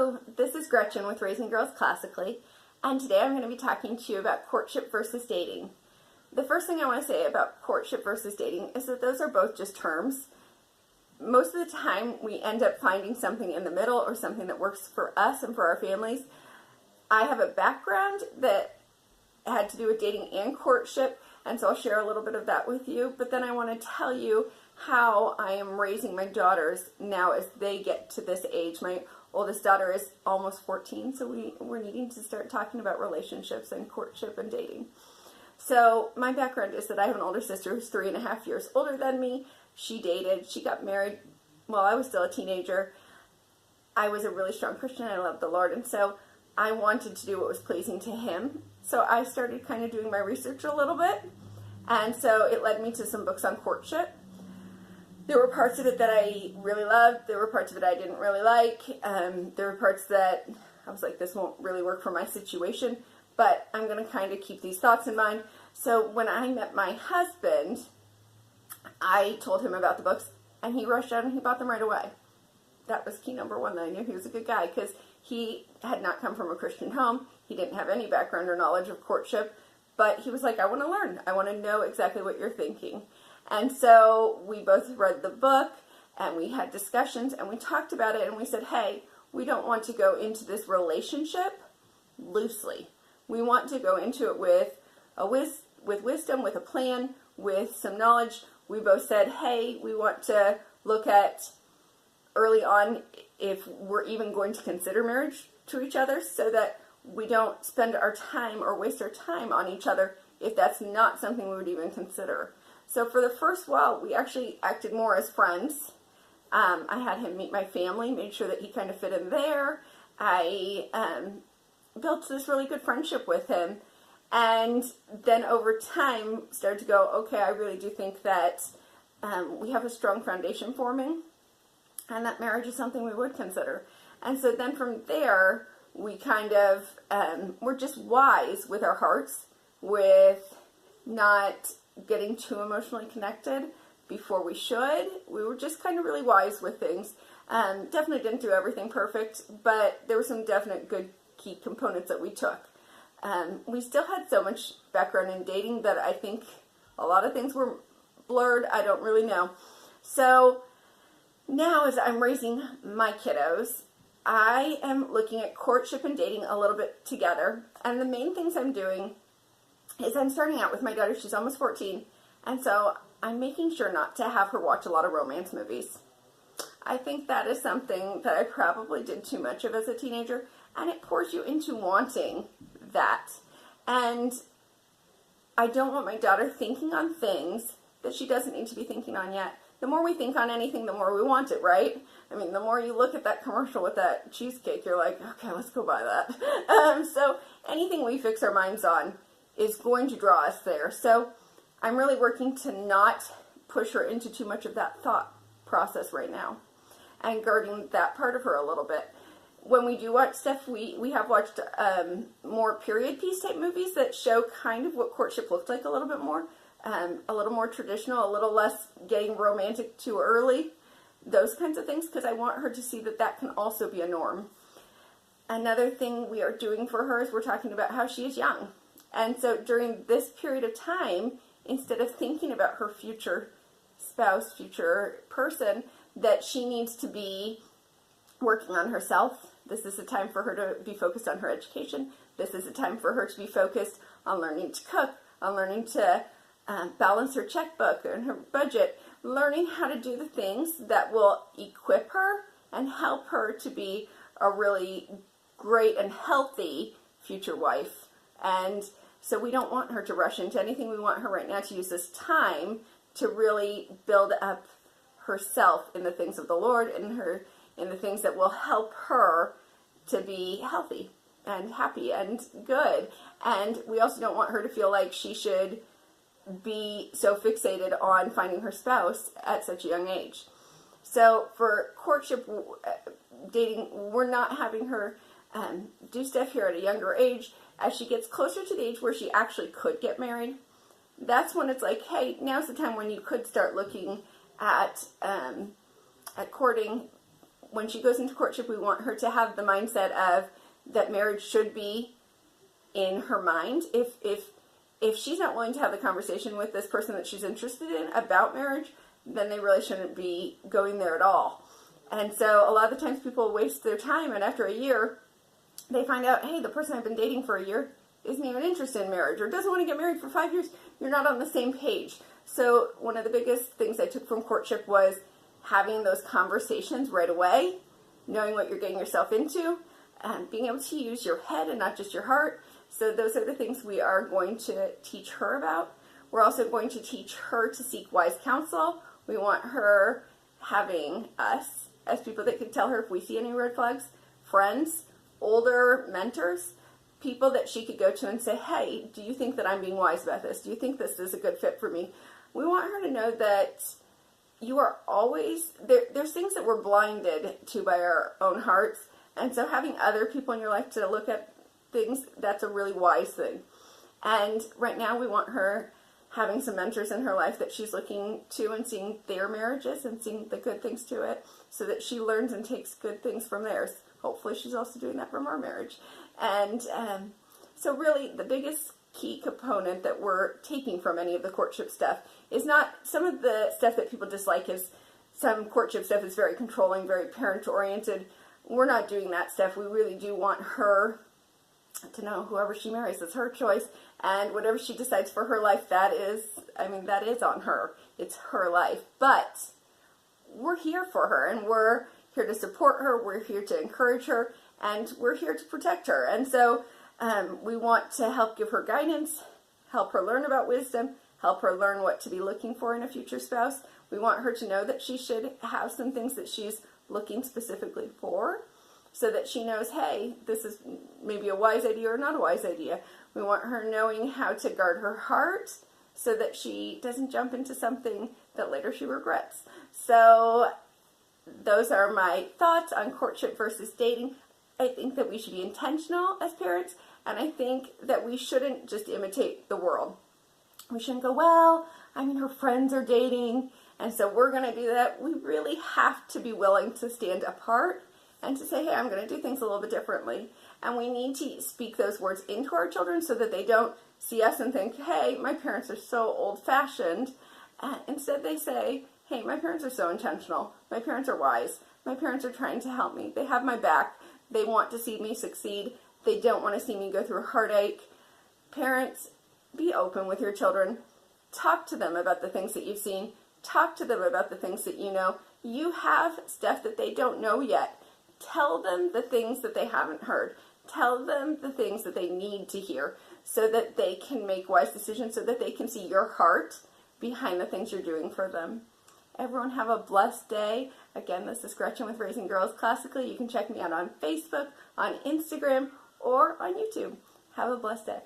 Hello, this is Gretchen with Raising Girls Classically, and today I'm going to be talking to you about courtship versus dating. The first thing I want to say about courtship versus dating is that those are both just terms. Most of the time we end up finding something in the middle or something that works for us and for our families. I have a background that had to do with dating and courtship, and so I'll share a little bit of that with you, but then I want to tell you how I am raising my daughters now as they get to this age. My oldest daughter is almost 14, so we're needing to start talking about relationships and courtship and dating. So my background is that I have an older sister who's 3.5 years older than me. She dated, she got married while I was still a teenager. I was a really strong Christian, I loved the Lord, and so I wanted to do what was pleasing to Him. So I started kind of doing my research a little bit, and so it led me to some books on courtship. There were parts of it that I really loved. There were parts of it I didn't really like. There were parts that I was like, this won't really work for my situation, but I'm going to kind of keep these thoughts in mind. So when I met my husband, I told him about the books, and he rushed out and he bought them right away. That was key number one, that I knew he was a good guy, because he had not come from a Christian home. He didn't have any background or knowledge of courtship, but he was like, I want to learn. I want to know exactly what you're thinking. And so we both read the book, and we had discussions, and we talked about it, and we said, hey, we don't want to go into this relationship loosely. We want to go into it with wisdom, with a plan, with some knowledge. We both said, hey, we want to look at early on if we're even going to consider marriage to each other, so that we don't spend our time or waste our time on each other if that's not something we would even consider. So for the first while, we actually acted more as friends. I had him meet my family, made sure that he kind of fit in there. I built this really good friendship with him. And then over time, started to go, okay, I really do think that we have a strong foundation forming, and that marriage is something we would consider. And so then from there, we kind of were just wise with our hearts, with not getting too emotionally connected before we should. We were just kind of really wise with things. Definitely didn't do everything perfect, but there were some definite good key components that we took. We still had so much background in dating that I think a lot of things were blurred. I don't really know. So now, as I'm raising my kiddos, I am looking at courtship and dating a little bit together. And the main things I'm doing is I'm starting out with my daughter. She's almost 14. And so I'm making sure not to have her watch a lot of romance movies. I think that is something that I probably did too much of as a teenager. And it pours you into wanting that. And I don't want my daughter thinking on things that she doesn't need to be thinking on yet. The more we think on anything, the more we want it, right? I mean, the more you look at that commercial with that cheesecake, you're like, okay, let's go buy that. So anything we fix our minds on is going to draw us there. So I'm really working to not push her into too much of that thought process right now, and guarding that part of her a little bit. When we do watch stuff, we have watched more period piece type movies that show kind of what courtship looked like a little bit more. A little more traditional, a little less getting romantic too early, those kinds of things, because I want her to see that that can also be a norm. Another thing we are doing for her is we're talking about how she is young. And so during this period of time, instead of thinking about her future spouse, future person, that she needs to be working on herself. This is a time for her to be focused on her education. This is a time for her to be focused on learning to cook, on learning to balance her checkbook and her budget, learning how to do the things that will equip her and help her to be a really great and healthy future wife. And so we don't want her to rush into anything. We want her right now to use this time to really build up herself in the things of the Lord, and in the things that will help her to be healthy and happy and good. And we also don't want her to feel like she should be so fixated on finding her spouse at such a young age. So for courtship, dating, we're not having her do stuff here at a younger age. As she gets closer to the age where she actually could get married, that's when it's like, hey, now's the time when you could start looking at courting when she goes into courtship, we want her to have the mindset of that marriage should be in her mind. If she's not willing to have the conversation with this person that she's interested in about marriage, then they really shouldn't be going there at all. And so a lot of the times people waste their time, and after a year, they find out, hey, the person I've been dating for a year isn't even interested in marriage or doesn't want to get married for 5 years. You're not on the same page. So one of the biggest things I took from courtship was having those conversations right away, knowing what you're getting yourself into, and being able to use your head and not just your heart. So those are the things we are going to teach her about. We're also going to teach her to seek wise counsel. We want her having us as people that can tell her if we see any red flags, friends, older mentors, people that she could go to and say, hey, do you think that I'm being wise about this? Do you think this is a good fit for me? We want her to know that you are always, there's things that we're blinded to by our own hearts, and so having other people in your life to look at things, that's a really wise thing. And right now we want her having some mentors in her life that she's looking to and seeing their marriages and seeing the good things to it so that she learns and takes good things from theirs. Hopefully she's also doing that from our marriage. And so really the biggest key component that we're taking from any of the courtship stuff is not some of the stuff that people dislike. Is some courtship stuff is very controlling, very parent-oriented. We're not doing that stuff. We really do want her to know whoever she marries, it's her choice, and whatever she decides for her life, that is on her. It's her life. But we're here for her, and we're here to support her, we're here to encourage her, and we're here to protect her. And so we want to help give her guidance, help her learn about wisdom, help her learn what to be looking for in a future spouse. We want her to know that she should have some things that she's looking specifically for, so that she knows, hey, this is maybe a wise idea or not a wise idea. We want her knowing how to guard her heart so that she doesn't jump into something that later she regrets. So those are my thoughts on courtship versus dating. I think that we should be intentional as parents, and I think that we shouldn't just imitate the world. We shouldn't go, well, her friends are dating, and so we're going to do that. We really have to be willing to stand apart and to say, hey, I'm going to do things a little bit differently. And we need to speak those words into our children so that they don't see us and think, hey, my parents are so old-fashioned. Instead they say, hey, my parents are so intentional. My parents are wise. My parents are trying to help me. They have my back. They want to see me succeed. They don't want to see me go through heartache. Parents, be open with your children. Talk to them about the things that you've seen. Talk to them about the things that you know. You have stuff that they don't know yet. Tell them the things that they haven't heard. Tell them the things that they need to hear so that they can make wise decisions, so that they can see your heart behind the things you're doing for them. Everyone have a blessed day. Again, this is Gretchen with Raising Girls Classically. You can check me out on Facebook, on Instagram, or on YouTube. Have a blessed day.